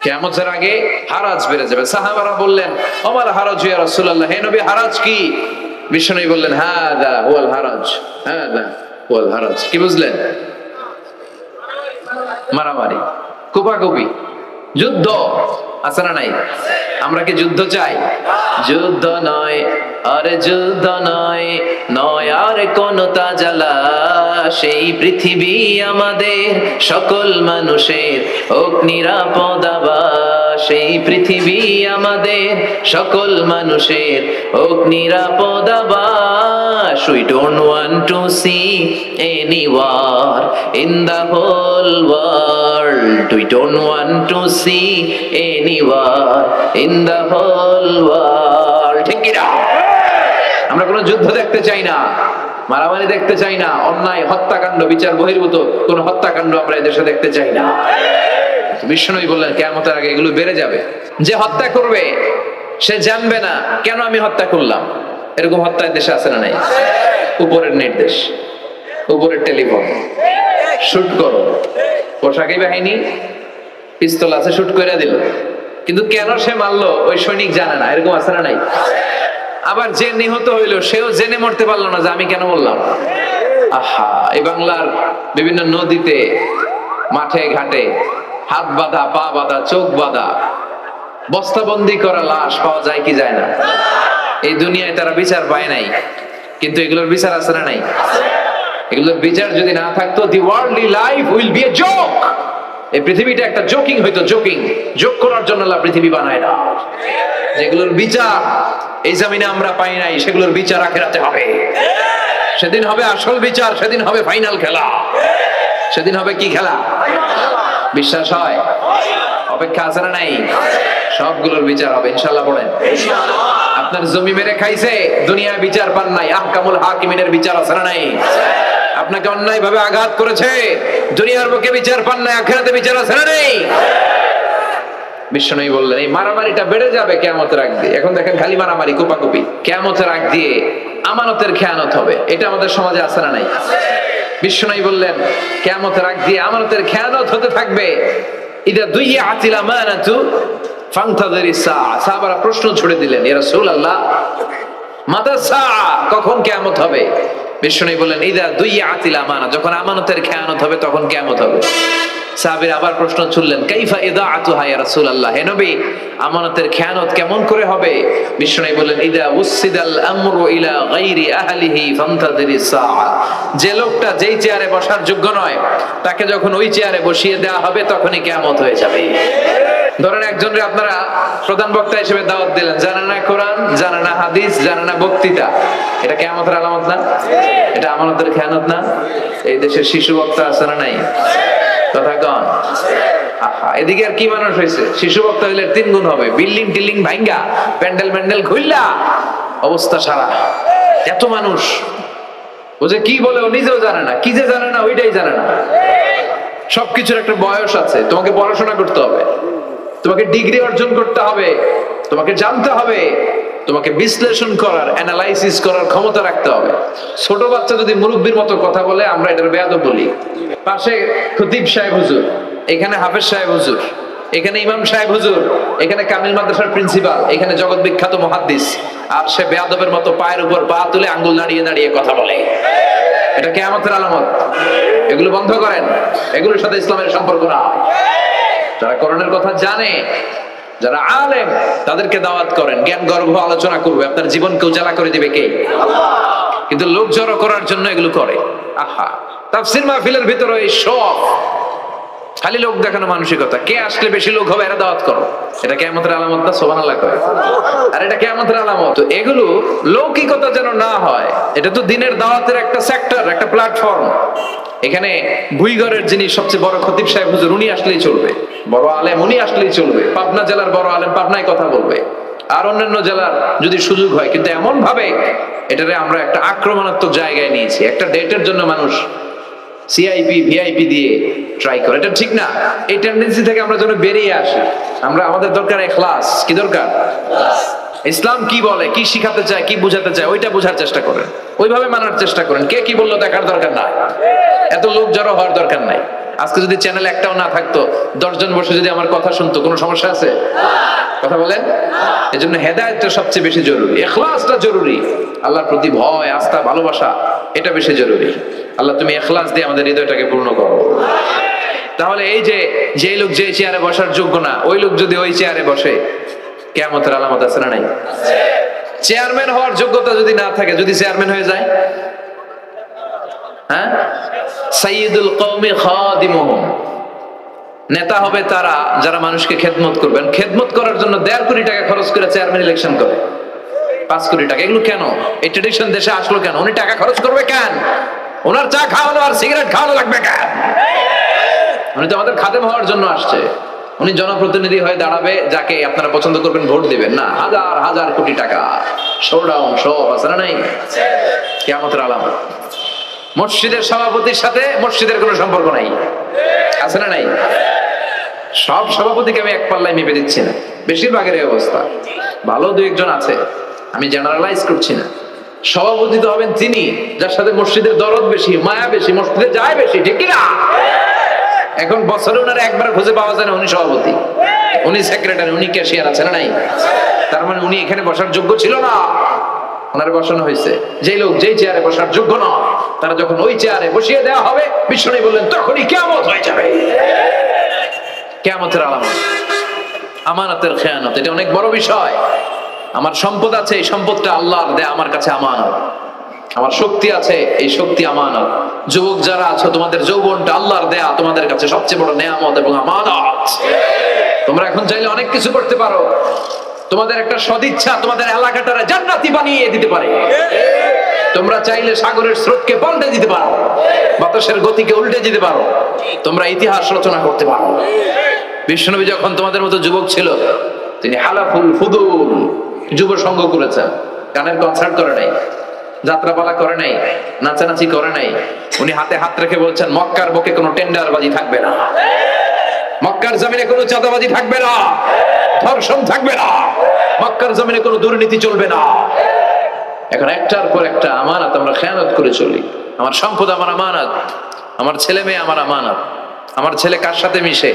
কিয়ামতের আগে হারাজ বেড়ে যাবে। সাহাবারা বললেন, ওমাল হারাজ ইয়া রাসূলুল্লাহ, হে নবী হারাজ কি? বিশ্বনবী বললেন, হাদা হুয়াল হারাজ, হাদা হুয়াল হারাজ। কি বুঝলেন? মারামারি, কুপাকুপি, যুদ্ধ আছে না নাই? আমরা কি যুদ্ধ চাই? যুদ্ধ নয় আরে যুদ্ধ নয়, নয় আর কোন তাজালা, সেই পৃথিবী আমাদের সকল মানুষের হোক নিরাপদ আবাস, সেই পৃথিবী আমাদের সকল মানুষের হোক নিরাপদ আবাস। We don't want to see any war in the whole world. We don't want to see any war in the whole world. ঠিক কি না? আমরা কোনো যুদ্ধ দেখতে চাই না, মারামারি দেখতে চাই না, অন্যায় হত্যাকাণ্ড বিচার বহির্ভূত কোন হত্যাকাণ্ড আমরা এদেশে দেখতে চাই না। বিশ্বনবী বললেন কিয়ামতের আগে এগুলো বেড়ে যাবে। যে হত্যা করবে সে জানবে না কেন আমি হত্যা করলাম। এরকম হত্যা দেশে আছে না নাই? উপরের নির্দেশ, উপরের টেলিফোন, শুট করো, পোশাকি বাহিনী পিস্তল আছে, শুট করে দিল, কিন্তু কেন সে মারলো ওই সৈনিক জানে না। এরকম আছে না নাই? আবার যে নিহত হইলো সেও জেনে মরতে পারলো না যে আমি কেন বললাম। আহা, এই বাংলার বিভিন্ন নদীতে, মাঠে ঘাটে হাত বাঁধা, পা বাঁধা, চোখ বাঁধা, বস্তাবন্দি করা লাশ পাওয়া যায় কি যায় না? এই দুনিয়ায় তারা বিচার পায় নাই, কিন্তু এগুলোর বিচার আছে না নাই? এগুলোর বিচার যদি না থাকতো, the worldly life will be a joke. এই পৃথিবীটা একটা জোকিং হইতো, জোকিং। জোক করার জন্য আল্লাহ পৃথিবী বানায় না। যেগুলোর বিচার এই জমিনে আমরা পাই নাই, সেগুলোর বিচার আখিরাতে হবে। সেদিন হবে আসল বিচার, সেদিন হবে ফাইনাল খেলা। সেদিন হবে কি খেলা? বিশ্বাস হয়? অপেক্ষা আছে না নাই? সবগুলোর বিচার হবে ইনশাআল্লাহ। পড়েন, আপনার জমি মেরে খাইছে, দুনিয়ায় বিচার পান নাই, আহকামুল হাকিমিনের বিচার আছে না নাই? আপনাকে অন্যায় ভাবে আঘাত করেছে, দুনিয়ার বুকে বিচার পান নাই, আখিরাতে বিচার আছে না নাই? বিশ্বনবী বললেন এই মারামারিটা বেড়ে যাবে কিয়ামতের আগ দিয়ে। এখন দেখেন খালি মারামারি, কুপাকুপি। কিয়ামতের আগ দিয়ে আমানতের খেয়ানত হবে। এটা আমাদের সমাজে আছে না নাই? বিশ্বনবী বললেন কিয়ামতের আগ দিয়ে আমানতের খেয়ানত হতে থাকবে। ইদা দুইয়াতিল আমানাতু ফান্তাযিরিস সাআ। সাহাবারা প্রশ্ন ছুড়ে দিলেন, ইয়া রাসূলুল্লাহ মাতা সাআ, কখন কিয়ামত হবে? বিশ্বনবী বললেন ইদা দুইয়াতিল আমানা, যখন আমানতের খেয়ানত হবে তখন কিয়ামত হবে। সাহাবীরা আবার প্রশ্ন ছুড়লেন, কাইফা ইদাআতুহা ইয়া রাসূলুল্লাহ, হে নবী আমানতের খেয়ানত কেমন করে হবে? বিশ্বনবী বললেন ইদা উসিদাল আমরু ইলা গায়রি আহলিহি ফান্তাযিরিস সাআ। যে লোকটা যেই চেয়ারে বসার যোগ্য নয়, তাকে যখন ওই চেয়ারে বসিয়ে দেওয়া হবে তখনই কিয়ামত হয়ে যাবে। ধরেন একজনকে আপনারা প্রধান বক্তা হিসেবে দাওয়াত দিলেন, জানে না কোরআন, জানে না হাদিস, জানে না বক্তৃতা। এটা কিয়ামতের আলামত না? এটা আমানতের খেয়ানত না? এই দেশের শিশু বক্তা আছে না নাই? তথাগণ, আহা, এদিকে আর কি মানুষ হয়েছে? শিশু বক্তা হইলে 3 গুণ হবে। বিল্ডিং টিল্ডিং ভাঙ্গা, প্যান্ডেল ম্যান্ডেল খুললা, অবস্থা সারা। এত মানুষ, ও যে কি বলে ও নিজেও জানে না, কি যে জানে না ওইটাই জানে না। সবকিছুর একটা বয়স আছে। তোমাকে পড়াশোনা করতে হবে, তোমাকে ডিগ্রি অর্জন করতে হবে, তোমাকে জানতে হবে, তোমাকে বিশ্লেষণ করার, অ্যানালাইসিস করার ক্ষমতা রাখতে হবে। ছোট বাচ্চা যদি মুরব্বির মতো কথা বলে, আমরা এটার বেয়াদব বলি। পাশে খতিব সাহেব হুজুর, এখানে হাফেজ সাহেব হুজুর, এখানে ইমাম সাহেব হুজুর, এখানে কামিল মাদ্রাসার প্রিন্সিপাল, এখানে জগৎ বিখ্যাত মুহাদ্দিস, আর সে বেয়াদবের মতো পায়ের উপর পা তুলে আঙ্গুল দাঁড়িয়ে দাঁড়িয়ে কথা বলে। এটা কিয়ামতের আলামত। এগুলো বন্ধ করেন, এগুলোর সাথে ইসলামের সম্পর্ক না। যারা কোরআনের কথা জানে, যারা আলেম, তাদেরকে দাওয়াত করেন, জ্ঞান গর্ভ আলোচনা করবে, আপনার জীবনকে উজালা করে দিবে কে? আল্লাহ। কিন্তু লোক জড়ো করার জন্য এগুলো করে। আহা, তাফসীর মাহফিলের ভিতরে এই শখ, খালি লোক দেখানো মানসিকতা। কে আসলে বেশি লোক হবে এরা দাওয়াত করো। এটা কিয়ামতের আলামত না? সুবহানাল্লাহ কয়। আর এটা কিয়ামতের আলামত। তো এগুলো লৌকিকতা যেন না হয়। এটা তো দিনের দাওয়াতের একটা সেক্টর, একটা প্ল্যাটফর্ম। এখানে ভুইগড়ের যিনি সবচেয়ে বড় খতিব সাহেব হুজুর, উনি আসলেই চলবে। বড় আলেম উনি আসলেই চলবে। পাবনা জেলার বড় আলেম পাবনায় কথা বলবে, আর অন্যান্য জেলার যদি সুযোগ হয়। কিন্তু এমন ভাবে এটারে আমরা একটা আক্রমণাত্মক জায়গায় নিয়েছি। একটা ডেটের জন্য মানুষ সিআইপি ভিআইপি দিয়ে ট্রাই করে, এটা ঠিক না। এই টেন্ডেন্সি থেকে আমরা যেন বেরিয়ে আসি। আমরা, আমাদের দরকার ইখলাস। কি দরকার? ইসলাম কি বলে, কি শিখাতে চায়, কি বুঝাতে চায়, ওইটা বোঝার চেষ্টা করেন, ওইভাবে মানার চেষ্টা করেন। কে কি বললো দেখার দরকার নাই, এত লোক জড়ো হওয়ার দরকার নাই। আজকে যদি চ্যানেল একটাও না থাকতো, 10 জন বসে যদি আমার কথা শুনতো, কোনো সমস্যা আছে? কথা বলেন। এজন্য হেদায়েতটা সবচেয়ে বেশি জরুরি, ইখলাসটা জরুরি, আল্লাহর প্রতি ভয়, আস্থা, ভালোবাসা এটা বেশি জরুরি। আল্লাহ তুমি ইখলাস দিয়ে আমাদের হৃদয়টাকে পূর্ণ করো। তাহলে এই যে লোক যে চেয়ারে বসার যোগ্য না, ওই লোক যদি ওই চেয়ারে বসে, কিয়ামতের আলামত আছে না নাই? চেয়ারম্যান হওয়ার যোগ্যতা যদি না থাকে, যদি চেয়ারম্যান হয়ে যায়, হ্যাঁ, সাইয়্যিদুল কওমি খাদিমুহুম, নেতা হবে তারা যারা মানুষকে খেদমত করবেন। খেদমত করার জন্য 1.5 কোটি টাকা খরচ করে চেয়ারম্যান ইলেকশন করে, 5 কোটি টাকা। এগুলো কেন? এই ট্রেডিশন দেশে আসলো কেন? উনি টাকা খরচ করবে কেন? ওনার চা খাওয়ানো আর সিগারেট খাওয়ানো লাগবে কেন? উনি তো আমাদের খাদেম হওয়ার জন্য আসছে। উনি জনপ্রতিনিধি হয়ে দাঁড়াবে, যাকে আপনারা পছন্দ করবেন ভোট দিবেন না। হাজার হাজার কোটি টাকা, শোডাউন, সব আছে না নাই? কিয়ামতের আলামত। মসজিদের সভাপতির সাথে মসজিদের কোনো সম্পর্ক নাই, আছে না নাই? সব সভাপতিকে আমি এক পাল্লায় মেপে দিচ্ছি না, বেশিরভাগের এই অবস্থা। ভালো 2-1 জন আছে, আমি জেনারেলাইজ করছি না। সভাপতি তো হবেন তিনি যার সাথে মসজিদের দরদ বেশি, মায়া বেশি, মসজিদে যায় বেশি, ঠিক কিনা? এখন বছরে ওনার একবার খুঁজে পাওয়া যায় না উনি সভাপতি, উনি সেক্রেটারি, উনি ক্যাশিয়ার, আছে না নাই? তার মানে উনি এখানে বসার যোগ্য ছিল না, ওনারে বসানো হয়েছে। যে লোক যেই চেয়ারে বসার যোগ্য না, তারা যখন ওই চেয়ারে বসিয়ে দেওয়া হবে, বিষ্ণু বললেন তখনই কিয়ামত হয়ে যাবে। কিয়ামতের আলামত আমানতের খেয়ানত, এটা অনেক বড় বিষয়। আমার সম্পদ আছে, এই সম্পদটা আল্লাহর দেয়া, আমার কাছে আমানত। আমার শক্তি আছে, এই শক্তি আমানত। যুবক যারা আছো, তোমাদের যৌবনটা আল্লাহর দেয়া, তোমাদের কাছে সবচেয়ে বড় নেয়ামত এবং আমানত। তোমরা এখন চাইলে অনেক কিছু করতে পারো। তোমাদের একটা সদিচ্ছা তোমাদের এলাকাটারে জান্নাতি বানিয়ে দিতে পারে। তোমরা চাইলে সাগরের স্রোতকে পাল্টে দিতে পারো, বাতাসের গতিকে উল্টে দিতে পারো, তোমরা ইতিহাস রচনা করতে পারো। বিশ্বনবী যখন তোমাদের মতো যুবক ছিল, তিনি হালাফুল ফুদুল যুব সংঘ করেছেন। গানের কনসার্ট করে নাই, যাত্রাপালা করে নাই, নাচানাচি করে নাই। উনি হাতে হাত রেখে বলছেন মক্কার বুকে কোনো টেন্ডারবাজি থাকবে না, মক্কার জমিনে কোনো চাঁদাবাজি থাকবে না, ধর্ষণ থাকবে না, মক্কার জমিনে কোনো দুর্নীতি চলবে না। এখন একটার পর একটা আমানত আমরা খেয়ানত করে চলি। আমার সম্পদ আমার আমানত, আমার ছেলে মেয়ে আমার আমানত। আমার ছেলে কার সাথে মিশে,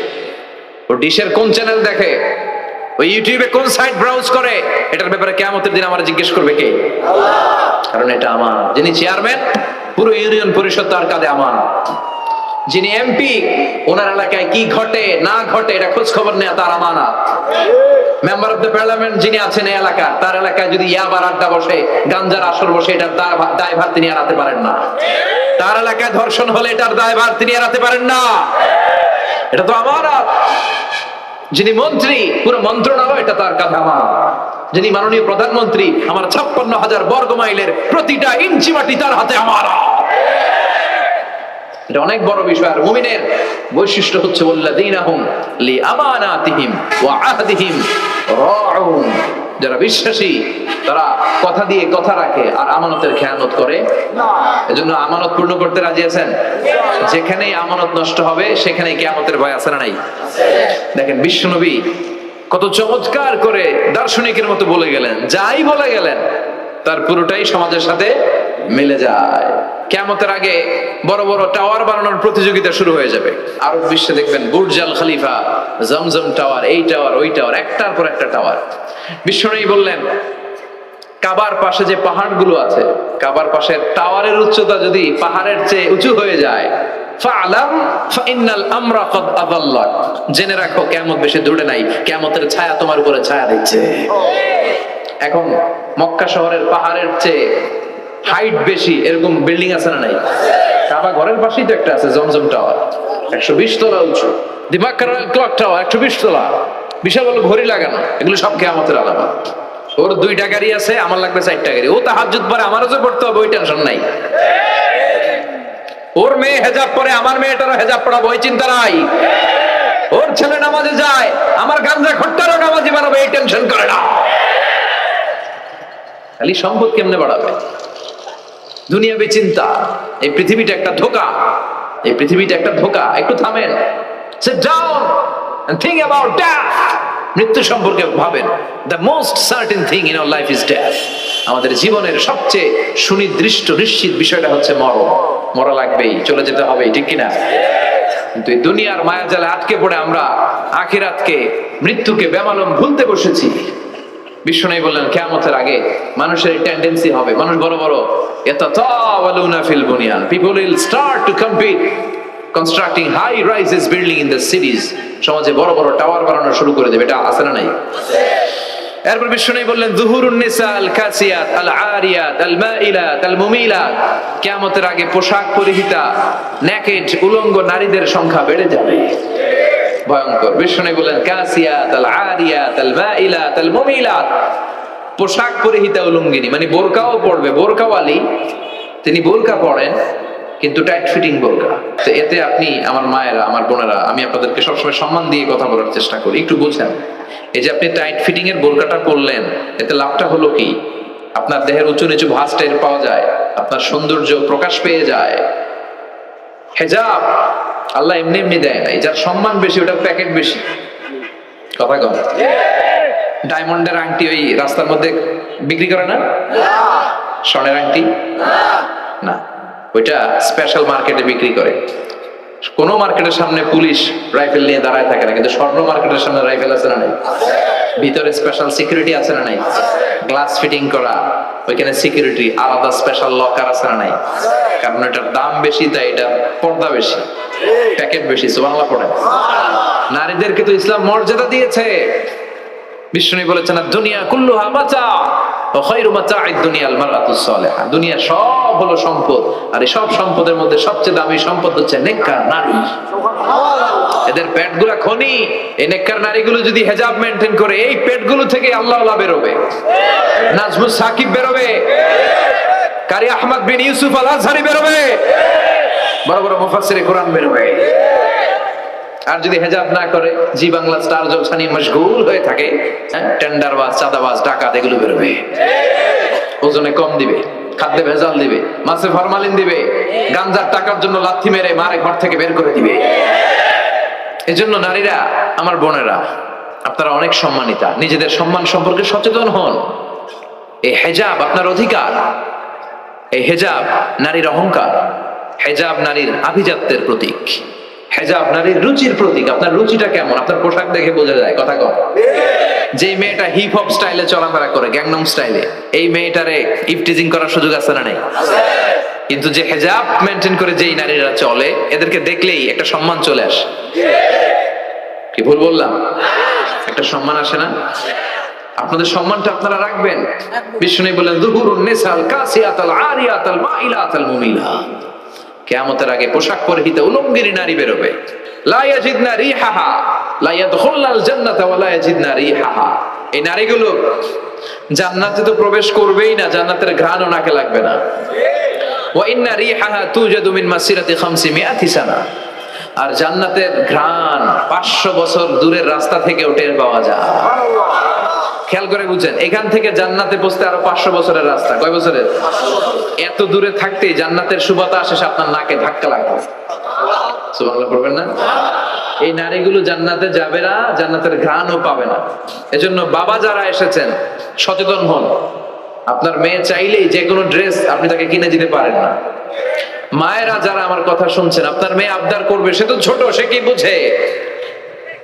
ও ডিশের কোন চ্যানেল দেখে, ওই ইউটিউবে কোন সাইট ব্রাউজ করে, এটার ব্যাপারে কিয়ামতের দিন আমার জিজ্ঞেস করবে কে? আল্লাহ। কারণ এটা আমানত। যিনি চেয়ারম্যান, পুরো ইউনিয়ন পরিষদ তার কাঁধে আমানত। যিনি এমপি, ওনার এলাকায় কি ঘটে না ঘটে এটা খোঁজ খবর নেওয়া তার আমানত। মেম্বার অফ দ্য পার্লামেন্ট যিনি আছেন এই এলাকা, তার এলাকায় যদি ইয়াবার আড্ডা বসে, গাঞ্জার আসর বসে, এটার দায়ভার তিনি এড়াতে পারেন না। তার এলাকায় ধর্ষণ হলে এটার দায়ভার তিনি এড়াতে পারেন না। এটা তো আমানত। যিনি মন্ত্রী, পুরো মন্ত্রণালয় এটা তার কাঁধে আমানত। যিনি মাননীয় প্রধানমন্ত্রী, আমার 56,000 বর্গ মাইলের প্রতিটা ইঞ্চি মাটি তার হাতে আমানত। এটা অনেক বড় বিষয়। আর মুমিনের বৈশিষ্ট্য হচ্ছে ওয়াল্লাযীনাহুম লিআমানাতিহিম ওয়া আহদিহিম রাউন। যারা বিশ্বাসী তারা কথা দিয়ে কথা রাখে আর আমানতের খেয়ানত করে না। এজন্য আমানত পূর্ণ করতে রাজি আছেন? যেখানেই আমানত নষ্ট হবে সেখানেই কিয়ামতের ভয় আছে না নাই? দেখেন বিশ্বনবী কত চমৎকার করে দার্শনিকের মতো বলে গেলেন, যাই বলে গেলেন তার পুরোটাই সমাজের সাথে মিলে যায়। কিয়ামতের আগে বড় বড় টাওয়ার বানানোর প্রতিযোগিতা শুরু হয়ে যাবে। আরব বিশ্বে দেখবেন বুর্জ আল খলিফা, জমজম টাওয়ার, এই টাওয়ার, ওই টাওয়ার, একটার পর একটা টাওয়ার। বিশ্বনবী বললেন কাবার পাশে যে পাহাড়গুলো আছে, কাবার পাশের টাওয়ারের উচ্চতা যদি পাহাড়ের চেয়ে উঁচু হয়ে যায়, ফাআলাম ফাইন্নাল আমরা কদ আযাল্লাক, জেনে রাখো কিয়ামত বেশি দূরে নাই, কিয়ামতের ছায়া তোমার উপরে ছায়া দিচ্ছে। এখন মক্কা শহরের পাহাড়ের চেয়ে হাইট বেশি এরকম বিল্ডিং আছে না নাই? কাবা ঘরের পাশেই তো একটা আছে, জমজম টাওয়ার, 120 তলা উঁচু। দি মক্কা রয়্যাল ক্লক টাওয়ার 120 তলা, বিশাল বড় ঘড়ি লাগানো। এগুলো সব কিয়ামতের আলামত। ওর 2টা গাড়ি আছে, আমার লাগবে 4টা গাড়ি। ও তাহাজ্জুদ পরে, আমারও যে পড়তে হবে ওই টেনশন নাই। ওর মেয়ে হেজাব পরে, আমার মেয়েটারও হেজাব পড়াবো ওই চিন্তা নাই। ওর ছেলে নামাজে যায়, আমার গাঞ্জা খট্টারও নামাজি বানাবো এই টেনশন করে না। খালি সম্পদ কেমনে বাড়াবে, দুনিয়াবি চিন্তা। এই পৃথিবীটা একটা ধোঁকা, এই পৃথিবীটা একটা ধোঁকা। একটু থামেন, sit down and think about death. মৃত্যু সম্পর্কে ভাবেন। The most certain thing in our life is death. আমাদের জীবনের সবচেয়ে সুনির্দিষ্ট নিশ্চিত বিষয়টা হচ্ছে মরণ। মরা লাগবেই, চলে যেতে হবে, ঠিক কিনা? কিন্তু এই দুনিয়ার মায়াজালে আটকে পড়ে আমরা আখিরাতকে, মৃত্যুকে বেমালুম ভুলতে বসেছি। বিশ্বনবী বললেন কিয়ামতের আগে মানুষের টেন্ডেন্সি হবে, মানুষ বড় বড় ইয়াতাতাওয়ালুনা ফিল বুনিয়ান, people will start to compete constructing high rises building in the cities. সমাজে বড় বড় টাওয়ার বানানো শুরু করে দেবে। এটা আছে না নাই? এরপর বিশ্বনবী বললেন যুহুরুন নিসা আল কাসিয়াত আল আরিয়াত আল মাইলাত আল মুমিলাত, কিয়ামতের আগে পোশাক পরিহিতা নেকেড উলঙ্গ নারীদের সংখ্যা বেড়ে যাবে। ভয়ঙ্কর। বিশ্বনবী বললেন কাসিয়াত আল আরিয়াত আল মাইলাত আল মুমিলাত, পোশাক পরিহিতা উলঙ্গিনী, মানে বোরকাও পড়বে, বোরকাওয়ালি। তিনি বোরকা পড়েন কিন্তু টাইট ফিটিং বোরকা। তো এতে আপনি, আমার মায়েরা, আমার বোনেরা, আমি আপনাদেরকে সবসময় সম্মান দিয়ে কথা বলার চেষ্টা করি, একটু বুঝেন। এই যে আপনি টাইট ফিটিং এর বোরকাটা পরলেন, এতে লাভটা হলো কি? আপনার দেহের উঁচু নিচু ভাঁজ টের পাওয়া যায়, আপনার সৌন্দর্য প্রকাশ পেয়ে যায়। হেজাব আল্লাহ এমনি এমনি দেয় না, যার সম্মান বেশি ওটার প্যাকেট বেশি। কথা কম। ডায়মন্ডের আংটি ওই রাস্তার মধ্যে বিক্রি করে না? স্বর্ণের আংটি না, ওইটা স্পেশাল মার্কেটে বিক্রি করে। কোন মার্কেটের সামনে পুলিশ রাইফেল নিয়ে দাঁড়ায় থাকে না, কিন্তু স্বর্ণ মার্কেটের সামনে রাইফেল আছে না নাই? ভিতরে স্পেশাল সিকিউরিটি আছে না নাই? গ্লাস ফিটিং করা, ওইখানে সিকিউরিটি আলাদা, স্পেশাল লকার আছে না নাই? কারণ এটার দাম বেশি, তাই এটা পর্দা বেশি, প্যাকেট বেশি। সুবহানাল্লাহ পড়ে। নারীদেরকে তো ইসলাম মর্যাদা দিয়েছে। বিষ্ণু বলেছেন দুনিয়া কুল্লুহা মাতা ওয়া খায়রু মাতা'আদ দুনিয়াল মারআতুস সালিহা, দুনিয়া সব হলো সম্পদ, আর এই সব সম্পদের মধ্যে সবচেয়ে দামি সম্পদ হচ্ছে নেককার নারী। এদের পেটগুলা খনি। এই নেককার নারীগুলো যদি হিজাব মেইনটেইন করে, এই পেটগুলো থেকে আল্লাহওয়ালা বেরোবে, নাজমুস সাকিব বেরোবে, কারি আহমদ বিন ইউসুফ আল আজহারি বেরোবে, বড় বড় মুফাসসিরে কোরআন বেরোবে। আর যদি হেজাব না করে, জি বাংলা স্টার জলসা নিয়ে মশগুল হয়ে থাকে, টেন্ডারবাজ, চাঁদাবাজ, ডাকাত, এগুলো বেরোবে। ওজনে কম দিবে, খাদ্যে ভেজাল দিবে, মাছে ফরমালিন দিবে, গাঞ্জার টাকার জন্য লাথি মেরে মারে ঘর থেকে বের করে দিবে। এজন্য নারীরা, আমার বোনেরা, আপনারা অনেক সম্মানিতা, নিজেদের সম্মান সম্পর্কে সচেতন হন। এই হেজাব আপনার অধিকার। এই হেজাব নারীর অহংকার, হেজাব নারীর আভিজাত্যের প্রতীক, হেজাব নারীর রুচির প্রতীক। আপনার রুচিটা কেমন আপনার পোশাক দেখে বোঝা যায়। কথা কম। যে মেয়েটা হিপ হপ স্টাইলে চলাফেরা করে, গ্যাংনম স্টাইলে, এই মেয়েটারে ইফটিজিং করার সুযোগ আছে না নাই? কিন্তু যে হেজাব মেনটেন করে যেই নারীরা চলে, এদেরকে দেখলেই একটা সম্মান চলে আসে। কি ভুল বললাম? একটা সম্মান আসে না? আপনাদের সম্মানটা আপনারা রাখবেন। বিষ্ণু বলেন যুহুরুন নিসাল কাসিয়াতাল আরিয়াতাল মাইলাতাল মুমিলাত, কিয়ামতের আগে পোশাক পরিহিতা উলঙ্গিনী নারী বেরোবে। লা ইয়াজিদনা রিহাহা লা ইয়াদখুলনাল জান্নাতা ওয়া লা ইয়াজিদনা রিহাহা, এই নারীগুলো জান্নাতে তো প্রবেশ করবেই না, জান্নাতের ঘ্রাণও নাকে লাগবে না। ওয়া ইন্না রিহাহা তুজাদু মিন মাসিরাতি 500 সানা, আর জান্নাতের ঘ্রাণ 500 বছর দূরের রাস্তা থেকে টের পাওয়া যায়। খেয়াল করে বুঝেন, এখান থেকে জান্নাতে পৌঁছতে আরো 500 বছরের রাস্তা। কয় বছরের? এত দূরে থাকতেই জান্নাতের সুবাতাস এসে আপনার নাকে ধাক্কা লাগবে। সুবহানাল্লাহ পড়বেন না? এই নারীগুলো জান্নাতে যাবে না, জান্নাতের ঘ্রাণও পাবে না। এজন্য বাবা যারা এসেছেন, সচেতন হন। আপনার মেয়ে চাইলেই যে কোনো ড্রেস আপনি তাকে কিনে দিতে পারেন না। মায়েরা যারা আমার কথা শুনছেন, আপনার মেয়ে আবদার করবে, সে তো ছোট, সে কি বুঝে?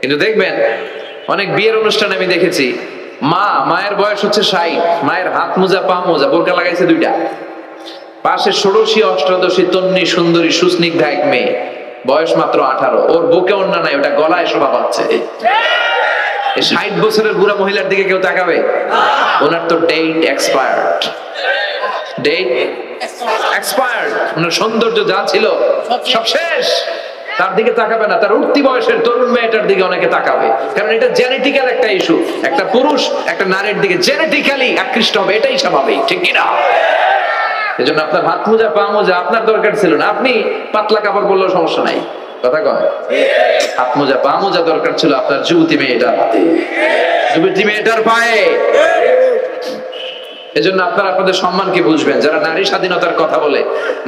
কিন্তু দেখবেন অনেক বিয়ের অনুষ্ঠানে আমি দেখেছি, মায়ের বয়স হচ্ছে 60, মায়ের হাত মোজা, পা মোজা, বোরকা লাগাইছে 2টা, পাশে ষোড়শী, অষ্টাদশী, তন্নি, সুন্দরী, সুস্নিগ্ধা এক মেয়ে, বয়স মাত্র 18, ওর বুকে ওন্না নাই, ওটা গলায় শোভা পাচ্ছে। 60 বছরের বুড়া মহিলার দিকে কেউ তাকাবে? ওনার তো ডেট এক্সপায়ার্ড, ডেট এক্সপায়ার্ড। ওনার সৌন্দর্য যা ছিল সব শেষ। তার দিকে তাকাবে না, তার উঠতি বয়সের তরুণ মেয়েটার দিকে অনেকে তাকাবে, কারণ এটা জেনেটিক্যাল একটা ইস্যু। একটা পুরুষ একটা নারীর দিকে জেনেটিক্যালি আকৃষ্ট হবে, এটাই স্বাভাবিক, ঠিক কিনা? এজন্য আপনার হাত মোজা, পা মোজা আপনার দরকার ছিল না, আপনি পাতলা কাপড় পরলেও সমস্যা নাই। কথা কয়? হাত মোজা, পা মোজা দরকার ছিল আপনার যুবতী মেয়েটার হাতে, যুবতী মেয়েটার পায়ে। এজন্য আপনারা আপনাদের সম্মানকে বুঝবেন। যারা নারী স্বাধীনতার কথা বলে,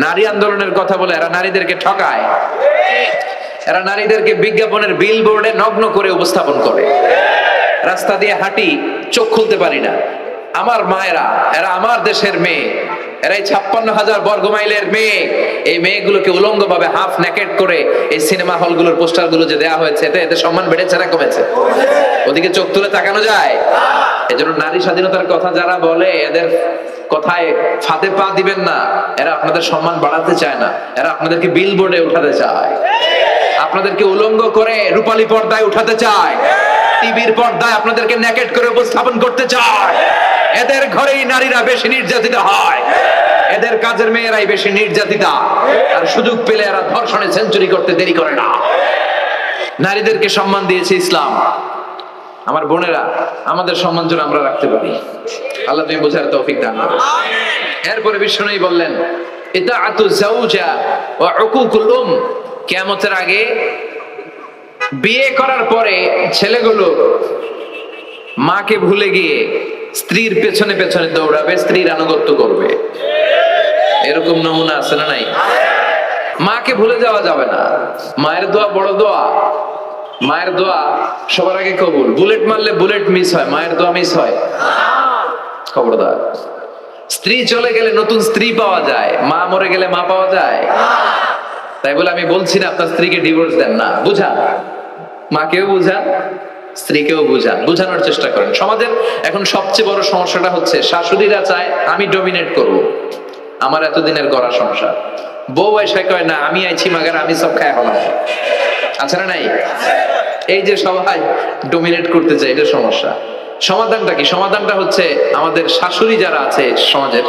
নারী আন্দোলনের কথা বলে, এরা নারীদেরকে ঠকায়। এরা নারীদেরকে বিজ্ঞাপনের বিলবোর্ডে নগ্ন করে উপস্থাপন করে। রাস্তা দিয়ে হাঁটি, চোখ খুলতে পারি না। আমার মায়েরা, এরা আমার দেশের মেয়ে, এরাই 56,000 বর্গমাইলের মেয়ে। এই মেয়েগুলোকে উলঙ্গ ভাবে হাফ নেকেড করে এই সিনেমা হলগুলোর পোস্টারগুলো যে দেওয়া হয়েছে, এতে এদের সম্মান বেড়েছে না কমেছে? ওদিকে চোখ তুলে তাকানো যায়? এজন্য নারী স্বাধীনতার কথা যারা বলে, এদের কথায় ফাঁদে পা দিবেন না। এরা আপনাদের সম্মান বাড়াতে চায় না, এরা আপনাদেরকে বিলবোর্ডে উঠাতে চায়, আপনাদেরকে উলঙ্গ করে রূপালী পর্দায় উঠাতে চায়, টিভির পর্দায় আপনাদেরকে নেকেড করে উপস্থাপন করতে চায়। এদের ঘরেই নারীরা বেশি নির্যাতিতা হয়, এদের কাজের মেয়েরাই বেশি নির্যাতিতা, আর সুযোগ পেলে এরা ধর্ষণে সেঞ্চুরি করতে দেরি করে না। নারীদেরকে সম্মান দিয়েছে ইসলাম। আমার বোনেরা, আমাদের সম্মান যেন আমরা রাখতে পারি। আল্লাহ তুমি বোঝার তৌফিক দান করো। এরপরে বিশ্বনবী বললেন, ইতাআতু যাওজা ওয়া উকুকুল উম। কিয়ামতের আগে বিয়ে করার পরে ছেলেগুলো মাকে ভুলে গিয়ে স্ত্রীর পেছনে পেছনে দৌড়াবে, স্ত্রীর আনুগত্য করবে। এরকম নমুনা আছে না নাই? মাকে ভুলে যাওয়া যাবে না। মায়ের দোয়া বড় দোয়া। মায়ের দোয়া সবার আগে কবুল। বুলেট মারলে বুলেট মিস হয়, মায়ের দোয়া মিস হয়? খবরদার। স্ত্রী চলে গেলে নতুন স্ত্রী পাওয়া যায়, মা মরে গেলে মা পাওয়া যায়? তাই বলে আমি বলছি না আপনার স্ত্রীকে ডিভোর্স দেন না, বুঝান, মাকেও বুঝান, স্ত্রীকেও বুঝান, বুঝানোর চেষ্টা করেন। সমাজের এখন সবচেয়ে বড় সমস্যাটা হচ্ছে শাশুড়িরা চায় আমি ডমিনেট করব, আমার এতদিনের গড়া সংসার। বউ এসে কয় না, আমি আইছি মাগার আমি সব খায় হলাম। আছে না নাই? এই যে সবাই ডমিনেট করতে চায়, এটা সমস্যা। সমাধানটা কি? সমাধানটা হচ্ছে আমাদের শাশুড়ি যারা আছে সমাজের,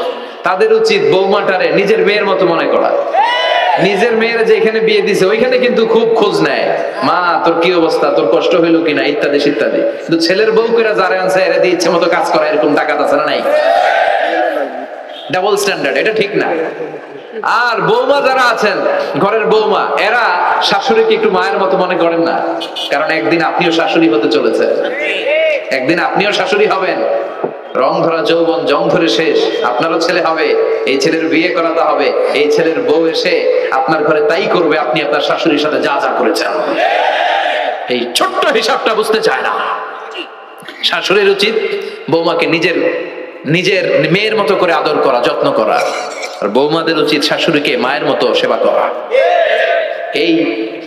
তাদের উচিত বৌমাটারে নিজের মেয়ের মতো মনে করা। নিজের মেয়ের যেখানে বিয়ে দিছে ওইখানে কিন্তু খুব খোঁজ নেয়, মা তোর কি অবস্থা, তোর কষ্ট হইলো কিনা, ইত্যাদি ইত্যাদি। কিন্তু ছেলের বউ করে যারা আনছে এরা দিয়ে ইচ্ছে মতো কাজ করা, এরকম টাকা আছে না নাই? ডাবল স্ট্যান্ডার্ড, এটা ঠিক না। আর বৌমা যারা আছেন, ঘরের বৌমা, এরা শাশুড়িকে একটু মায়ের মতো মনে করেন না, কারণ একদিন আপনিও শাশুড়ি হতে চলেছে, একদিন আপনিও শাশুড়ি হবেন। রং ধরা যৌবন জং ধরে শেষ, আপনারও ছেলে হবে, এই ছেলের বিয়ে করাতে হবে, এই ছেলের বউ এসে আপনার ঘরে তাই করবে আপনি আপনার শাশুড়ির সাথে যা যা করেছেন। এই ছোট্ট হিসাবটা বুঝতে চায় না। শাশুড়ির উচিত বৌমাকে নিজের নিজের মেয়ের মতো করে আদর করা, যত্ন করা, আর বৌমাদের উচিত শাশুড়িকে মায়ের মতো সেবা করা। এই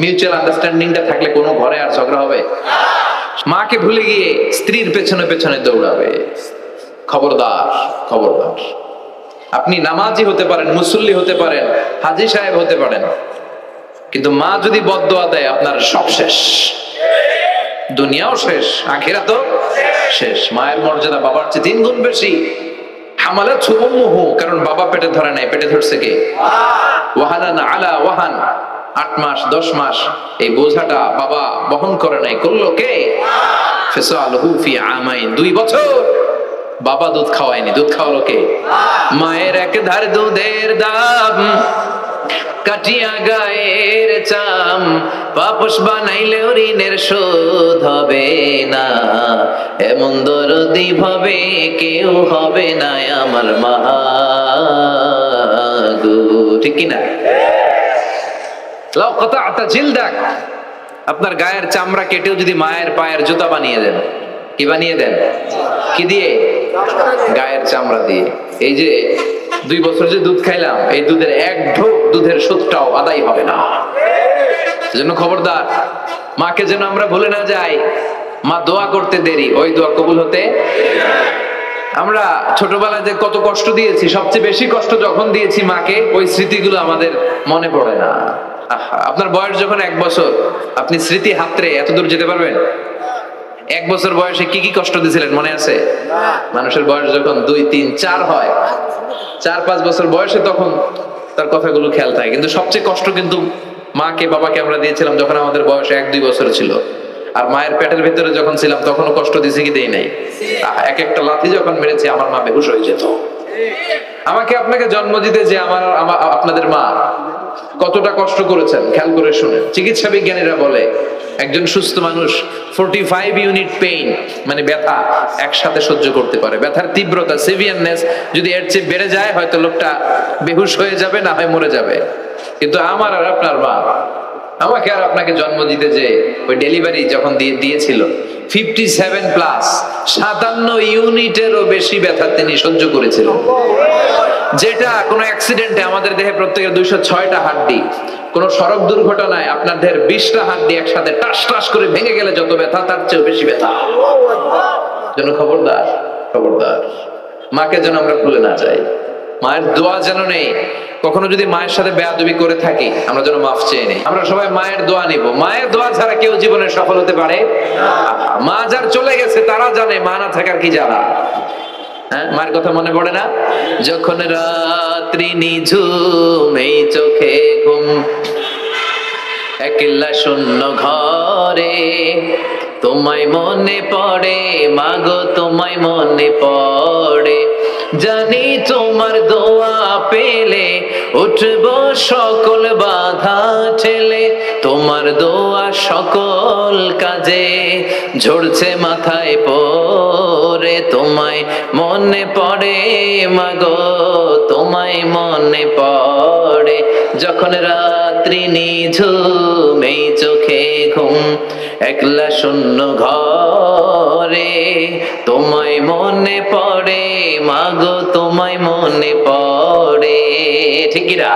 মিউচুয়াল আন্ডারস্ট্যান্ডিংটা থাকলে কোনো ঘরে আর ঝগড়া হবে? মাকে ভুলে গিয়ে স্ত্রীর পেছনে পেছনে দৌড়াবে, খবরদার, খবরদার। আপনি নামাজি হতে পারেন, মুসল্লি হতে পারেন, হাজী সাহেব হতে পারেন, কিন্তু মা যদি বদদোয়া দেয় আপনার সব শেষ, দুনিয়াও শেষ, আখিরাতও শেষ। মায়ের মর্যাদা বাবার চেয়ে 3 গুণ বেশি। হামালাতহু উম্মুহু, কারণ বাবা পেটে ধরে নাই, পেটে ধরছে কে? ওয়াহানান আলা ওয়াহান, 8 মাস 10 মাস এই বোঝাটা বাবা বহন করে নাই, করলো কে? ফিসালহু ফি আমাইন, 2 বছর বাবা দুধ খাওয়ায়নি, দুধ খাওয়ালো কে? মায়ের এক ধার দুধের দাম কাটিয়া গায়ের চাম, পাপস বানাইলেও ঋণের শোধ হবে না, এমন দরদি ভাবে কেউ হবে না আমার মা গো। ঠিক কিনা? লাউ কাতা'তা জিলদাক, আপনার গায়ের চামড়া কেটেও যদি মায়ের পায়ের জুতা বানিয়ে দেন, কি বানিয়ে দেন? কি দিয়ে? গায়ের চামড়া দিয়ে। এই যে 2 বছর যে দুধ খাইলাম, এই দুধের 1 ঢোক দুধের সুদটাও আদায় হবে না। সেজন্য খবরদার, মাকে যেন আমরা ভুলে না যাই। মা দোয়া করতে দেরি, ওই দোয়া কবুল হতে। আমরা ছোটবেলায় যে কত কষ্ট দিয়েছি, সবচেয়ে বেশি কষ্ট যখন দিয়েছি মাকে, ওই স্মৃতিগুলো আমাদের মনে পড়ে না। আপনার বয়স যখন 1 বছর, আপনি স্মৃতি হাতড়ে এত দূর যেতে পারবেন? 1 বছর বয়সে কি কি কষ্ট দিয়েছিলেন মনে আছে? মানুষের বয়স যখন 2, 3, 4 হয়, 4-5 বছর বয়সে তখন তার কথাগুলো খেয়াল থাকে। কিন্তু সবচেয়ে কষ্ট কিন্তু মাকে বাবাকে আমরা দিয়েছিলাম যখন আমাদের বয়স 1-2 বছর ছিল। আর মায়ের পেটের ভিতরে যখন ছিলাম তখনও কষ্ট দিয়েছি কি দেই নাই? এক একটা লাথি যখন মেরেছি আমার মা বেহুশ হয়ে যেত। আমাকে আপনাকে জন্ম দিতে যে আপনাদের মা কতটা কষ্ট করেছেন খেয়াল করে শুনেন। চিকিৎসা বিজ্ঞানীরা বলে একজন সুস্থ মানুষ 45 ইউনিট পেইন, মানে ব্যথা, একসাথে সহ্য করতে পারে। ব্যথার তীব্রতা, সিভিয়ারনেস যদি এর চেয়ে বেড়ে যায়, হয়তো লোকটা বেহুশ হয়ে যাবে, না হয় মরে যাবে। কিন্তু আমার আর আপনার মা আমাকে আর আপনাকে জন্ম দিতে যে ওই ডেলিভারি যখন দিয়েছিল, 57+, 57 ইউনিটেরও বেশি ব্যথা তিনি সহ্য করেছিলেন। যেটা কোনো অ্যাক্সিডেন্টে আমাদের দেহে প্রত্যেকের 206টা হাড্ডি, কোন সড়ক দুর্ঘটনায় আপনার দেহের 20টা হাড্ডি একসাথে টাস টাস করে ভেঙে গেলে যত ব্যথা তার চেয়েও বেশি ব্যথা। যেন খবরদার খবরদার, মাকে যেন আমরা ভুলে না যাই, মায়ের দোয়া যেন নেই। কখনো যদি মায়ের সাথে বেয়াদবি করে থাকি আমরা যেন মাফ চেয়ে নেই। আমরা সবাই মায়ের দোয়া নিব, মায়ের দোয়া ছাড়া কেউ জীবনে সফল হতে পারে। মা যার চলে গেছে তারা জানে মা না থাকার কি জ্বালা। হ্যাঁ, মায়ের কথা মনে পড়ে না? যখন রাত্রি নিঝুম এই চোখে ঘুম, একলা শূন্য ঘরে তোমায় মনে পড়ে, মাগো তোমায় মনে পড়ে, জানি তোমার দোয়া পেলে উঠব সকল বাধা ঠেলে, তোমার দোয়া সকল কাজে ঝরছে মাথায় পড়ে, তোমায় মনে পড়ে মাগো তোমায় মনে পড়ে, যখন রাত্রি নিঝুম এই চোখে ঘুম, একলা শূন্য ঘরে তোমায় মনে পড়ে, মাগো তোমায় মনে পড়ে। ঠিক কি না?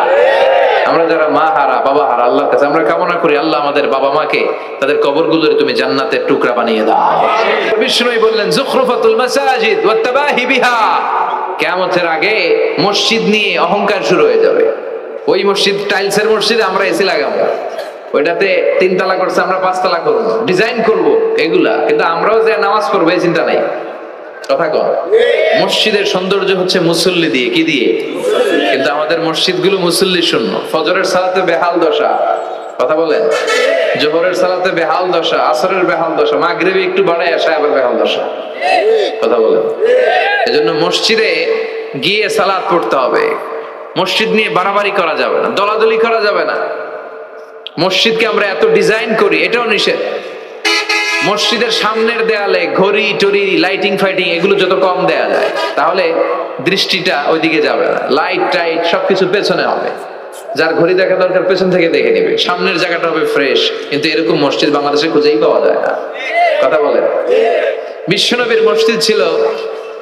আমরা যারা মা হারা বাবা হারা আল্লাহর কাছে আমরা কামনা করি, আল্লাহ আমাদের বাবা মাকে তাদের কবরগুলোর তুমি জান্নাতের টুকরা বানিয়ে দাও। বিষ্ণু বললেন যুখরুফাতুল মাসাজিদ ওয়াত তাবাহি বিহা, কিয়ামতের আগে মসজিদ নিয়ে অহংকার শুরু হয়ে যাবে। ওই মসজিদ টাইলসের মসজিদে আমরা এসি লাগাবো, ওইটাতে 3 তালা করছে আমরা 5 তালা করবো, ডিজাইন করব এগুলা, কিন্তু আমরাও যে নামাজ পড়বো এই চিন্তা নাই। কথা কম, মসজিদের সৌন্দর্য হচ্ছে মুসল্লি দিয়ে, কি দিয়ে? কিন্তু আমাদের মসজিদ গুলো মুসল্লি শূন্য। ফজরের সালাতে বেহাল দশা, কথা বলেন, জোহরের সালাতে বেহাল দশা, আসরের বেহাল দশা, মাগরিবে একটু বাড়ায় আসে আবার বেহাল দশা, কথা বলেন। এজন্য মসজিদে গিয়ে সালাত পড়তে হবে, মসজিদ নিয়ে বাড়াবাড়ি করা যাবে না, দলাদলি করা যাবে না। মসজিদকে আমরা এত ডিজাইন করি, এটাও নিষেধ। মসজিদের সামনের দেয়ালে ঘড়ি টড়ি লাইটিং ফাইটিং এগুলো যত কম দেয়া যায় তাহলে দৃষ্টিটা ওইদিকে যাবে না। লাইট টাইট সবকিছু পেছনে হবে, যার ঘড়ি দেখা দরকার পেছন থেকে দেখে নিবে, সামনের জায়গাটা হবে ফ্রেশ। কিন্তু এরকম মসজিদ বাংলাদেশে খুঁজেই পাওয়া যায় না, কথা বলেন। বিশ্বনবীর মসজিদ ছিল,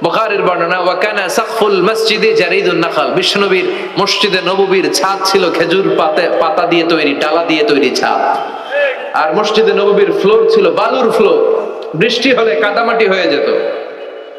বুখারীর বর্ণনা, ওয়া কানা সাকফুল মসজিদে জারিদুন নাখাল, বিশ্বনবীর মসজিদে নববীর ছাদ ছিল খেজুর পাতা দিয়ে তৈরি, ডালা দিয়ে তৈরি ছাদ। আর মসজিদে নববীর ফ্লোর ছিল বালুর ফ্লোর, বৃষ্টি হলে কাদামাটি হয়ে যেত।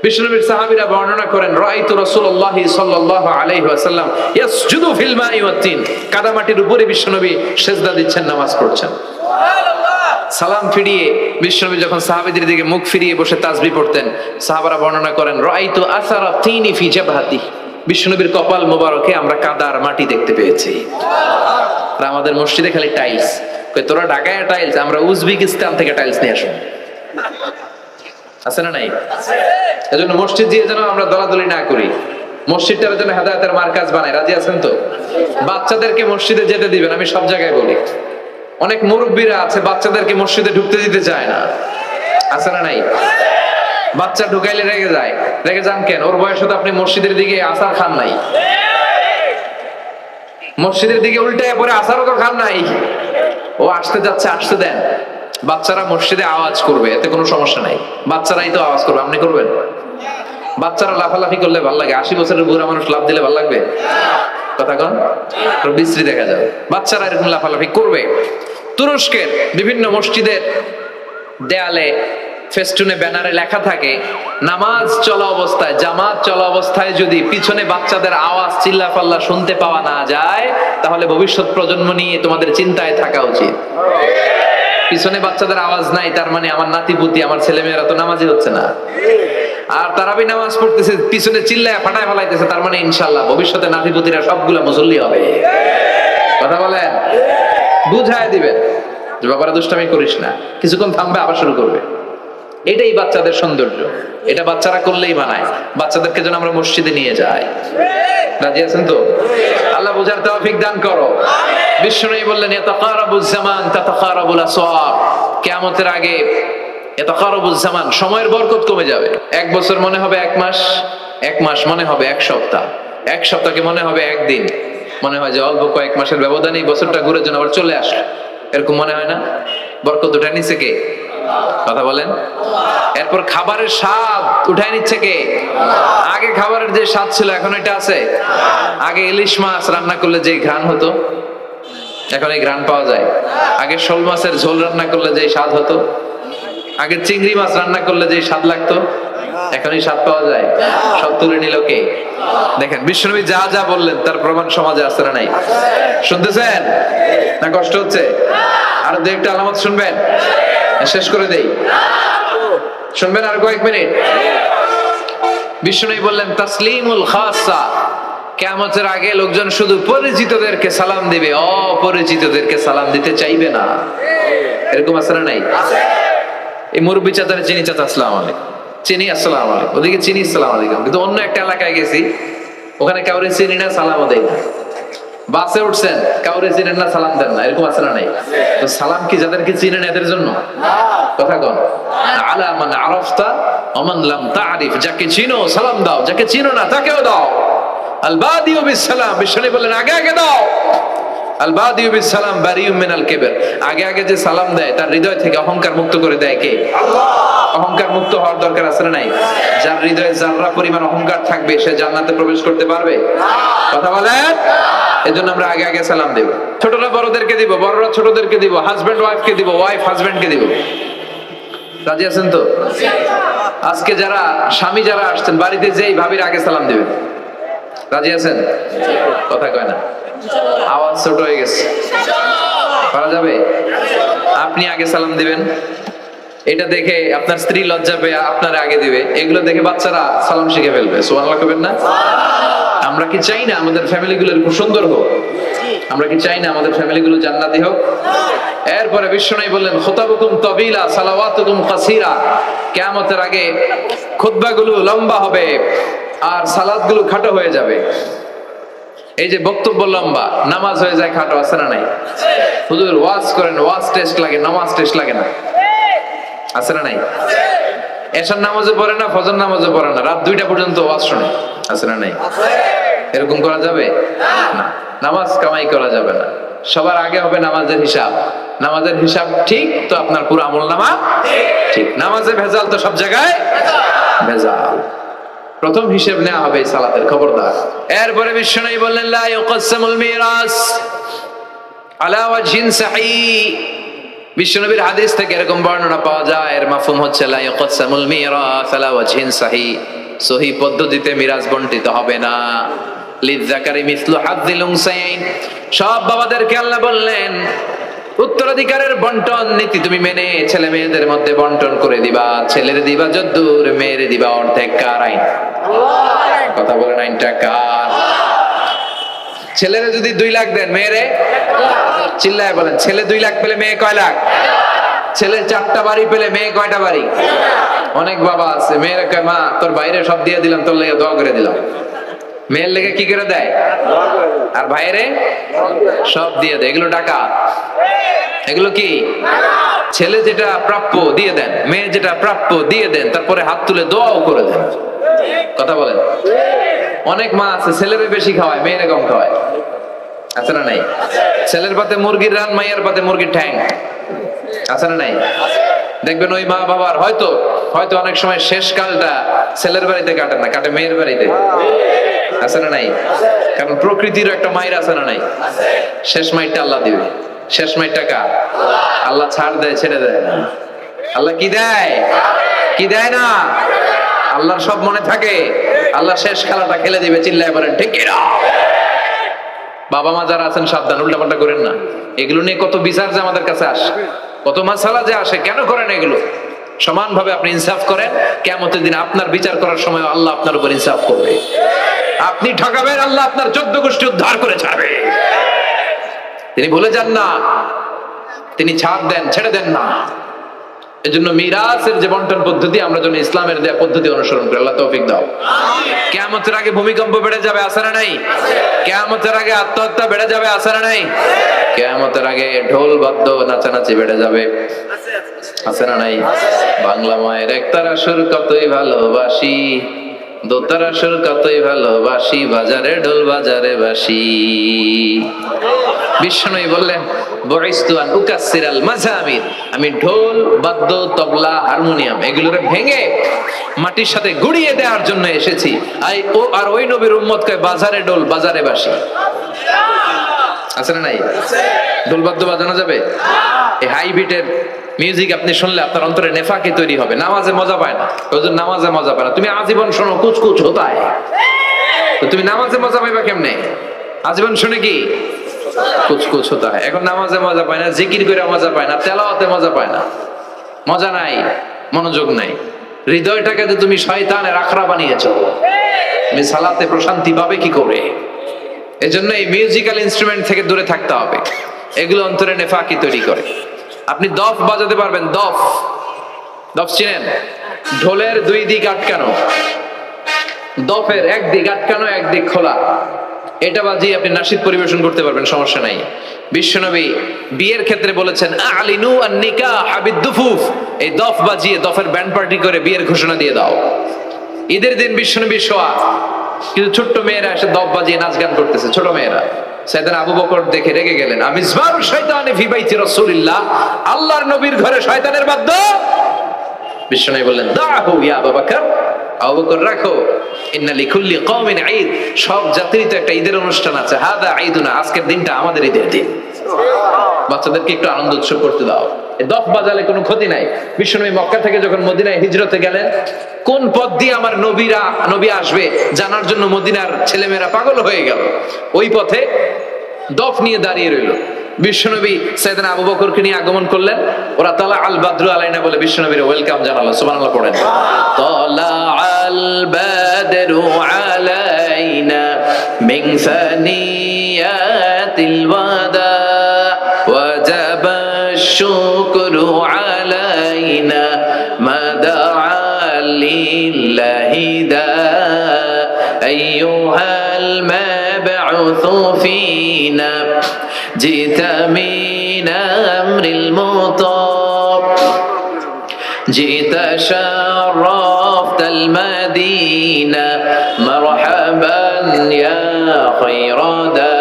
বিশ্বনবীর সাহাবীরা বর্ণনা করেন, রাআইতু রাসূলুল্লাহি সাল্লাল্লাহু আলাইহি ওয়াসাল্লাম ইয়াসজুদু ফিল মাই ওয়াত তিন, কাদামাটির উপরে বিশ্বনবী সিজদা দিচ্ছেন, নামাজ পড়ছেন। সুবহানাল্লাহ। সালাম ফিরিয়ে বিশ্বনবী যখন সাহাবীদের দিকে মুখ ফিরিয়ে বসে তাসবিহ পড়তেন, সাহাবারা বর্ণনা করেন, রাআইতু আসারা তিনি ফি জাবহাতি, বিশ্বনবীর কপাল মোবারকে আমরা কাদার মাটি দেখতে পেয়েছি। আর আমাদের মসজিদে খালি টাইলস। তোরা ঢাকায় টাইলস, আমরা উজবেকিস্তান থেকে টাইলস নিয়ে আসবো, আছে না নাই? এজন্য মসজিদ দিয়ে যেন আমরা দলাদলি না করি, মসজিদটার জন্য হেদায়েতের মার্কাজ বানাই। রাজি আছেন তো? বাচ্চাদেরকে মসজিদে যেতে দিবেন, আমি সব জায়গায় বলি। অনেক মুরব্বীরা আছে বাচ্চাদেরকে মসজিদে ঢুকতে দিতে চায় না, আছে না নাই? বাচ্চা ঢুকাইলে রেগে যায়। রেগে যান কেন? ওর বয়সে তো আপনি মসজিদের দিকে আসার খান নাই, মসজিদের দিকে উল্টায় পরে আসারও তো খান নাই। ও আসতে যাচ্ছে, আসতে দেন। বাচ্চারা মসজিদে আওয়াজ করবে, এতে কোনো সমস্যা নাই, বাচ্চারাই তো আওয়াজ করবে, আপনি করবেন? বাচ্চারা লাফালাফি করলে ভালো লাগে, 80 বছরের বুড়া মানুষ লাফ দিলে ভালো লাগবে? কথা কন, বিশ্রী দেখা যাবে। বাচ্চারা এরকম লাফালাফি করবে। তুরস্কের বিভিন্ন মসজিদের দেয়ালে ফেস্টুনে ব্যানারে লেখা থাকে, নামাজ চলা অবস্থায়, জামাত চলা অবস্থায় যদি পিছনে বাচ্চাদের আওয়াজ চিল্লাপাল্লা শুনতে পাওয়া না যায় তাহলে ভবিষ্যৎ প্রজন্ম নিয়ে তোমাদের চিন্তায় থাকা উচিত। পিছনে বাচ্চাদের আওয়াজ নাই, তার মানে আমার নাতিপুতি, আমার ছেলেমেয়েরা তো নামাজি হচ্ছে না। আর তারাবি নামাজ পড়তেছে, পিছনে চিল্লায় ফাটায় ফেলাইতেছে, তার মানে ইনশাল্লাহ ভবিষ্যতে নাতিপুতিরা সবগুলা মুসল্লি হবে। কথা বলেন, বুঝায় দিবেন যে বাবারা দুষ্টামি করিস না, কিছুক্ষণ থামবে আবার শুরু করবে। এটাই বাচ্চাদের সৌন্দর্য, এটা বাচ্চারা করলেই মানায়। বাচ্চাদেরকে যেন আমরা মসজিদে নিয়ে যাই। রাজি আছেন তো? আল্লাহ বুঝার তৌফিক দান করো। বিশ্বনবী বললেন, ইয়াতাকারাবুজ জামান তাতাকারাবুল আসওয়াব, কিয়ামতের আগে ইয়াতাকারাবুজ জামান, সময়ের বরকত কমে যাবে। 1 বছর মনে হবে 1 মাস, 1 মাস মনে হবে 1 সপ্তাহ, 1 সপ্তাহকে মনে হবে 1 দিন। মনে হয় যে অল্প কয়েক মাসের ব্যবধানে এই বছরটা ঘুরে যেন আবার চলে আসলো, এরকম মনে হয় না? বরকত উঠে নিছে কে? কথা বলেন। এরপর খাবারের স্বাদ উঠায় নিচ্ছে কে? আগে খাবারের যে স্বাদ ছিল এখন এটা আছে? আগে ইলিশ মাছ রান্না করলে যে ঘ্রাণ হতো এখন এই ঘ্রাণ পাওয়া যায়? আগে শোল মাছের ঝোল রান্না করলে যে স্বাদ হতো, আগে চিংড়ি মাছ রান্না করলে যে স্বাদ লাগতো, এখন এই স্বাদ পাওয়া যায়? সব তুলে নিল কে? দেখেন বিশ্বনবী যা যা বললেন তার প্রমাণ সমাজে আছে না নাই? শুনতেছেন না কষ্ট হচ্ছে? আর দু একটা আলামত শুনবেন, শেষ করে দেই। শুনবেন আর কয়েক মিনিট। বিশ্বনবী বললেন তাসলিমুল খাসা, কিয়ামতের আগে লোকজন শুধু পরিচিতদেরকে সালাম দিবে, অপরিচিতদেরকে সালাম দিতে চাইবে না। এরকম আছে না নাই? এই মুরব্বী চাচারে চিনি, চাচা আসসালামু আলাইকুম, চিনি আসসালামু আলাইকুম, ওদিকে চিনি আসসালামু আলাইকুম, কিন্তু অন্য একটা এলাকায় গেছি ওখানে কাউরে চিনি না, সালামও দেয় না। বাসে উঠছেন কাউরে চিনেন না, সালাম দেন না, এরকম আছে না নাই? তো সালাম কি যাদেরকে চিনেন এদের জন্য? কথা কন। আলা মান আরাফতা ওয়া মান লাম তা'রিফ, যাকে চিনো সালাম দাও, যাকে চিনো না তাকেও দাও। আল বাদিউ বিস সালাম, বিশ্বনবী বলেন আগে আগে দাও। আল বাদিউ বিস সালাম বারিউম মিনাল কিবর, আগে আগে যে সালাম দেয় তার হৃদয় থেকে অহংকার মুক্ত করে দেয় কে? আল্লাহ। অহংকার মুক্ত হওয়ার দরকার আছে না নাই? যার হৃদয়ে যারা পরিমাণ অহংকার থাকবে সে জান্নাতে প্রবেশ করতে পারবে? কথা বলেন। এজন্য আমরা আগে আগে সালাম দেব। ছোটরা বড়দেরকে দিব, বড়রা ছোটদেরকে দিব, হাজবেন্ড ওয়াইফকে দিব, ওয়াইফ হাজবেন্ডকে দিব। রাজি আছেন তো? আজকে যারা স্বামী যারা আসছেন বাড়িতে যেই ভাবির আগে সালাম দিবেন। রাজি আছেন? কথা কয় না, আওয়াজ ছোট হয়ে গেছে। পারা যাবে? আপনি আগে সালাম দিবেন, এটা দেখে আপনার স্ত্রী লজ্জা পেয়ে আপনার আগে দিবে, এগুলো দেখে বাচ্চারা সালাম শিখে ফেলবে। সুবহানাল্লাহ কবেন না? আমরা কি চাই না আমাদের ফ্যামিলি গুলো খুব সুন্দর হোক? আমরা কি চাই না আমাদের ফ্যামিলি গুলো জান্নাতি হোক? এরপরে বিশ্বনবী বললেন খুতাবুকুম তাবিলা সালাওয়াতুকুম কাসীরা, কিয়ামতের আগে খুতবাগুলো লম্বা হবে আর সালাতগুলো খাটো হয়ে যাবে। এই যে বক্তব্য লম্বা, নামাজ হয়ে যায় খাটো, আছে না নাই? হুজুর ওয়াজ করেন, ওয়াজ টেস্ট লাগে, নামাজ টেস্ট লাগে না, আছে না নাই? এশার নামাজে পড়ে না, ফজর নামাজে পড়ে না, রাত 2টা পর্যন্ত ওয়াজ শুনে, আছে না নাই? এরকম করা যাবে না। নামাজ কামাই করা যাবে না। সবার আগে হবে নামাজের হিসাব। নামাজের হিসাব ঠিক তো আপনার পুরো আমলনামা ঠিক। নামাজে ভেজাল তো সব জায়গায় ভেজাল। প্রথম হিসাব নেওয়া হবে সালাতের, খবরদার। এরপরে বিশ্বনবী বললেন লা ইউকাসসামুল মিরাস আলা ওয়াজহিন সাহিহ। বিশ্বনবীর হাদিস থেকে এরকম বর্ণনা পাওয়া যায়, এর মাফহুম হচ্ছে লা ইউকাসসামুল মিরাস আলা ওয়াজহিন সাহিহ, সহিহ পদ্ধতিতে মিরাজ বণ্টিত হবে না। লিযযাকারি মিসলু হাযযিল উনসায়াইন, সব বাবাদেরকে আল্লাহ বললেন উত্তরাধিকারের বন্টন নীতি তুমি মেনে ছেলে মেয়েদের মধ্যে বন্টন করে দিবা। ছেলের দিবা যদ্দুর, মেয়ের দিবা অর্ধেক। কার আইন? কথা বলেন, আইনটা কার? ছেলেরে যদি 2 লাখ দেন, মেয়েরে চিল্লায় বলেন, ছেলে 2 লাখ পেলে মেয়ে কয় লাখ? ছেলে 4টা বাড়ি পেলে মেয়ে কয়টা বাড়ি? অনেক বাবা আছে মেয়েরা কয় মা তোর বাইরে সব দিয়ে দিলাম, তোর লেগে দোয়া করে দিলাম। মেয়ের লেগে কি করে দেয়? আর ভাইরে সব দিয়ে দেয়। এগুলো ডাকাত। এগুলো কি? ছেলে যেটা প্রাপ্য দিয়ে দেন, মেয়ে যেটা প্রাপ্য দিয়ে দেন, তারপরে হাত তুলে দোয়াও করে দেন। কথা বলেন। অনেক মা আছে ছেলেরে বেশি খাওয়ায়, মেয়েরে কম খাওয়ায়, আছে না নাই? ছেলের পাতে মুরগির রান, মাইয়ার পাতে মুরগির ঠ্যাং, আছে না নাই? দেখবেন ওই মা বাবার হয়তো অনেক সময় শেষ কালটা ছেলের বাড়িতে কাটে না, কাটে মেয়ের বাড়িতে, আছে না নাই? কারণ প্রকৃতির একটা মায়ের আছে না নাই? শেষ মাইরটা আল্লাহ দিবে। শেষ মাইরটা কার? আল্লাহ ছাড় দেয়, ছেড়ে দেয় না। আল্লাহ কি দেয়? কি দেয় না? আল্লাহর সব মনে থাকে। আল্লাহ শেষ খেলাটা খেলে দিবে। চিল্লায় বলেন ঠিক কিনা? বাবা মা যারা আছেন সাবধান, উল্টাপাল্টা করেন না। এগুলো নিয়ে কত বিচার যে আমাদের কাছে আসে, কত মাসালা যে আসে। কেন করেন এগুলো? সমানভাবে আপনি ইনসাফ করেন, কিয়ামতের দিন আপনার বিচার করার সময় আল্লাহ আপনার উপর ইনসাফ করবে। আপনি ঠকাবেন, আল্লাহ আপনার 14 গোষ্ঠী উদ্ধার করে ছাড়বে। তিনি ভুলে যান না, তিনি ছাড় দেন, ছেড়ে দেন না। এজন্য মিরাসের যে বন্টন পদ্ধতি, আমরা যেন ইসলামের দেয়া পদ্ধতি অনুসরণ করি। আল্লাহ তৌফিক দাও। কিয়ামতের আগে ভূমিকম্প বেড়ে যাবে, আছে না নাই? কিয়ামতের আগে আত্মহত্যা বেড়ে যাবে, আছে না নাই? কিয়ামতের আগে ঢোল বাদ্য নাচানাচি বেড়ে যাবে, আছে না নাই? বাংলা মায়ের একতারা সুর কতই ভালোবাসি, দোতারা সুর কতই ভালোবাসি, বাজারে ঢোল বাজারে বাসি। বিশ্বনবী বললেন বুইসতু আন উকাসসিরাল মাযামির, আমি ঢোল, বাদ্য, তবলা, হারমোনিয়াম এগুলোরে ভেঙে মাটির সাথে গুড়িয়ে দেওয়ার জন্য এসেছি। আর ওই নবীর উম্মত কয় বাজারে ঢোল বাজারে বাসি। আছে না নাই? ঢোল বাদ্য বাজানো যাবে? এই হাই বিটের মিউজিক আপনি শুনলে আপনার অন্তরে নেফাকি তৈরি হবে, নামাজে মজা পায় না। ওই নামাজে মজা পায় না। তুমি আজীবন শোনো কুচকুচ হোতায়, তো তুমি নামাজে মজা পাইবা কেমনে? আজীবন শুনে কি কুচকুচ হোতা হয়। এখন নামাজে মজা পায় না, জিকির করে মজা পায় না, তেলাওয়াতে মজা পায় না, মজা নাই, মনোযোগ নাই। হৃদয়টাকে তো তুমি শয়তানের আখড়া বানিয়েছো, তুমি সালাতে প্রশান্তি পাবে কি করে? এজন্য এই মিউজিক্যাল ইনস্ট্রুমেন্ট থেকে দূরে থাকতে হবে, এগুলো অন্তরে নেফাকি তৈরি করে। আপনি দফ বাজাতে পারবেন? দফ, দফ চিনেন? ঢোলের দুই দিক আটকানো, দফের একদিক আটকানো একদিক খোলা, এটা বাজিয়ে আপনি নাশিদ পরিবেশন করতে পারবেন, সমস্যা নাই। বিশ্বনবী বিয়ের ক্ষেত্রে বলেছেন আলিনু আন নিকাহ বিদ্দুফুফ, এই দফ বাজিয়ে দফের ব্যান্ড পার্টি করে বিয়ের ঘোষণা দিয়ে দাও। ঈদের দিন বিশ্বনবী শোয়া, কিন্তু ছোট্ট মেয়েরা এসে দফ বাজিয়ে নাচ গান করতেছে, ছোট মেয়েরা। সাইয়েদনা আবু বকর দেখে রেগে গেলেন, আমিজবারু শাইতানি ফি বাইতি রাসূলিল্লাহ, আল্লাহর নবীর ঘরে শয়তানের বাদ্য। বিশ্বনবী বললেন দাহু ইয়া আবু বকর, আবু বকর রাখো, ইন্না লিকুল্লি কওমিন ঈদ, সব জাতিরই তো একটা ঈদের অনুষ্ঠান আছে, হাদা ঈদুনা, আজকের দিনটা আমাদের ঈদের দিন, বাচ্চাদেরকে একটু আনন্দ উৎসব করতে দাও। এই দফ বাজালে কোনো ক্ষতি নাই। বিশ্বনবী মক্কা থেকে যখন মদিনায় হিজরতে গেলেন, কোন পথ দিয়ে আমার নবী আসবে জানার জন্য মদিনার ছেলেমেয়েরা পাগল হয়ে গেল, ওই পথে দফ নিয়ে দাঁড়িয়ে রইল। বিশ্বনবী সাইয়েদনা আবু বকরকে নিয়ে আগমন করলেন, ওরা তালা আল বাদরু আলাইনা বলে বিশ্বনবীর ওয়েলকাম জানালো। সুবহানাল্লাহ পড়েন, তালা আল বাদরু আলাইনা মিন সানিয়াতিল ওয়াদা ওয়াজাবা শুকরু আলাইনা মাদা লিল্লাহি দা আইয়ুহাল মাবউসু ফিনা جئت من أمر المطاب جئت شرفت المدينة مرحبا يا خير دا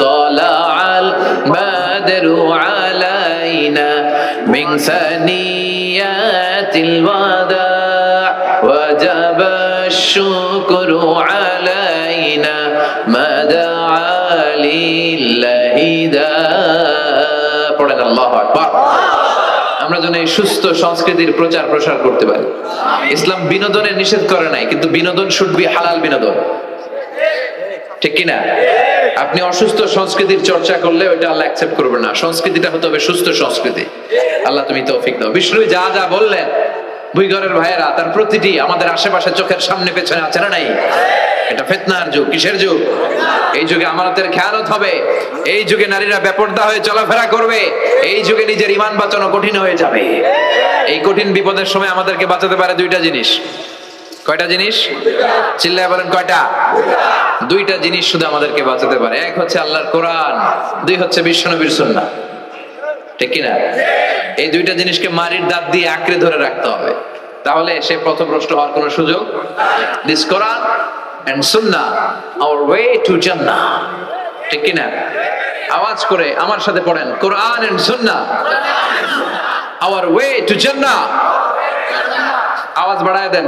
طلع البدر علينا من ثنيات الوداع وجب الشكر علينا ما دعا পড়েন আল্লাহু আকবার। আমরা যেন এই সুস্থ সংস্কৃতির প্রচার প্রসার করতে পারি। ইসলাম বিনোদনের নিষেধ করে নাই, কিন্তু বিনোদন শুড বি হালাল বিনোদন, ঠিক কিনা? আপনি অসুস্থ সংস্কৃতির চর্চা করলে ওইটা আল্লাহ অ্যাকসেপ্ট করবে না। সংস্কৃতিটা হতে হবে সুস্থ সংস্কৃতি। আল্লাহ তুমি তৌফিক দাও। বিষ্ণু যা যা বললেন, ভুইঘরের ভাইয়েরা, তার প্রতিটি আমাদের আশেপাশে চোখের সামনে পেছনে আছে না নাই? এটা ফিতনার যুগ। কিসের যুগ? এই যুগে আমানতের খেয়ানত হবে, এই যুগে নারীরা বেপরদা হয়ে চলাফেরা করবে, এই যুগে নিজের ঈমান বাঁচানো কঠিন হয়ে যাবে। এই কঠিন বিপদের সময় আমাদেরকে বাঁচাতে পারে দুইটা জিনিস। কয়টা জিনিস? চিল্লায় বলেন কয়টা? দুইটা জিনিস শুধু আমাদেরকে বাঁচাতে পারে। এক হচ্ছে আল্লাহর কোরআন, দুই হচ্ছে বিশ্বনবীর সুন্নাহ, ঠিক কিনা? এই দুইটা জিনিসকে মারির দাঁত দিয়ে আঁকড়ে ধরে রাখতে হবে, তাহলে সে পথভ্রষ্ট হওয়ার কোনো সুযোগ। This Quran and sunnah, our way to Jannah, ঠিক কিনা? আওয়াজ করে আমার সাথে পড়েন, কোরআন and sunnah, our way to Jannah। আওয়াজ বাড়ায় দেন।